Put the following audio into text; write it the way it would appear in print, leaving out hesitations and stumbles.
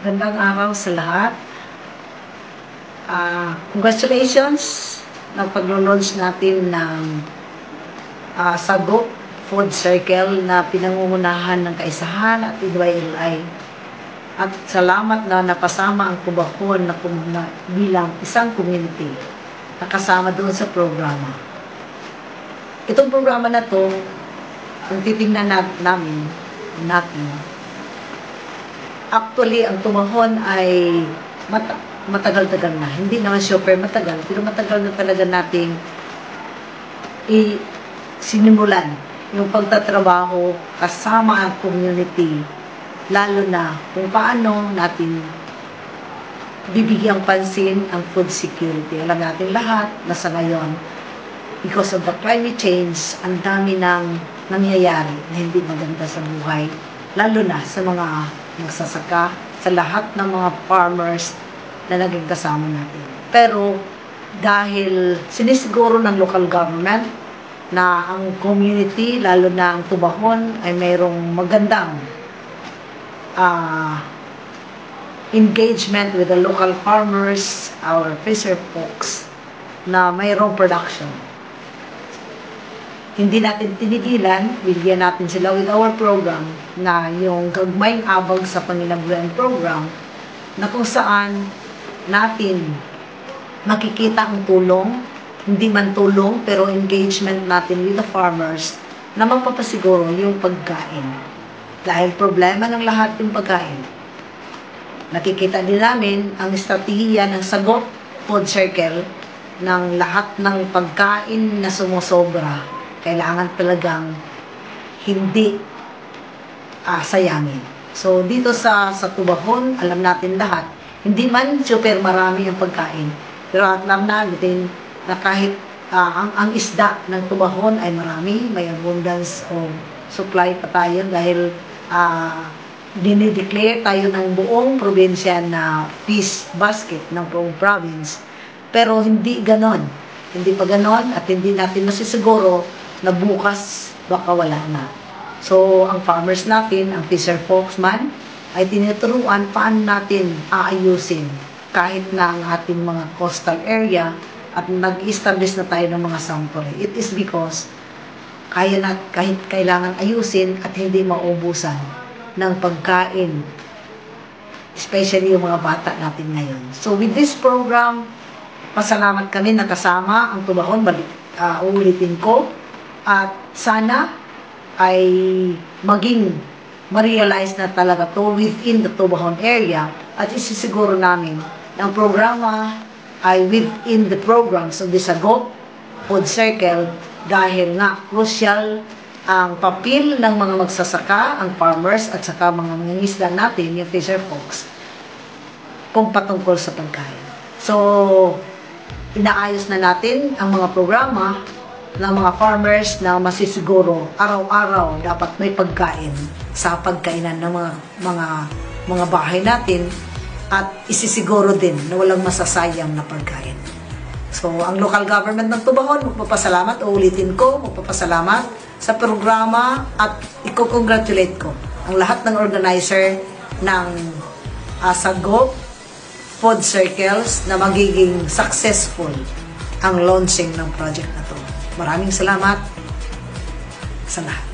Gandang araw sa lahat. Congratulations na pag-launch natin ng Sago Food Circle na pinangungunahan ng Kaisahan at IDYLI. At salamat na napasama ang Tubahon na bilang isang community na kasama doon sa programa. Itong programa na to, kung titingnan natin, actually, ang Tubahon ay matagal-tagal na. Hindi naman super matagal, pero matagal na talaga nating sinimulan yung pagtatrabaho kasama ang community, lalo na kung paano natin bibigyang pansin ang food security. Alam natin lahat na sa ngayon, because of the climate change, ang dami ng nangyayari na hindi maganda sa buhay, lalo na sa mga magsasaka, sa lahat ng mga farmers na naging kasama natin. Pero dahil sinisiguro ng local government na ang community, lalo na ang Tubahon, ay mayroong magandang engagement with the local farmers, our fisher folks, na mayroong production. Hindi natin tinigilan, bigyan natin sila with our program na yung Gagmayng Abag sa Panginabuhian program, na kung saan natin makikita ang tulong, hindi man tulong, pero engagement natin with the farmers na magpapasiguro yung pagkain. Dahil problema ng lahat yung pagkain. Nakikita din namin ang estratehiya ng Sago Food Circle ng lahat ng pagkain na sumusobra. Kailangan talagang hindi sayangin. So, dito sa Tubahon, alam natin lahat, hindi man super marami ang pagkain. Pero alam natin na kahit ang isda ng Tubahon ay marami, may abundance o supply pa tayo dahil dinideclare tayo ng buong probinsya na fish basket ng buong province. Pero hindi ganon. Hindi pa ganon at hindi natin masisiguro na bukas baka wala na. So, ang farmers natin, ang fisher folks man, ay tinuturuan paano natin aayusin kahit na ang ating mga coastal area at nag-establish na tayo ng mga sanctuary. It is because kahit kailangan ayusin at hindi maubusan ng pagkain, especially yung mga bata natin ngayon. So, with this program, pasalamat kami na kasama ang Tubahon, uulitin ko, at sana ay maging ma-realize na talaga to within the Tubahon area at isisiguro namin na ang programa ay within the programs of the Sago Food Circle dahil nga crucial ang papel ng mga magsasaka, ang farmers at saka mga mangingisda natin, yung fisher folks, kung patungkol sa pagkain. So, inaayos na natin ang mga programa ng mga farmers na masisiguro araw-araw dapat may pagkain sa pagkainan ng mga bahay natin at isisiguro din na walang masasayang na pagkain. So, ang local government ng Tubahon, magpapasalamat, uulitin ko, magpapasalamat sa programa at i-congratulate ko ang lahat ng organizer ng Sago Food Circles na magiging successful ang launching ng project na to. Maraming salamat sa lahat.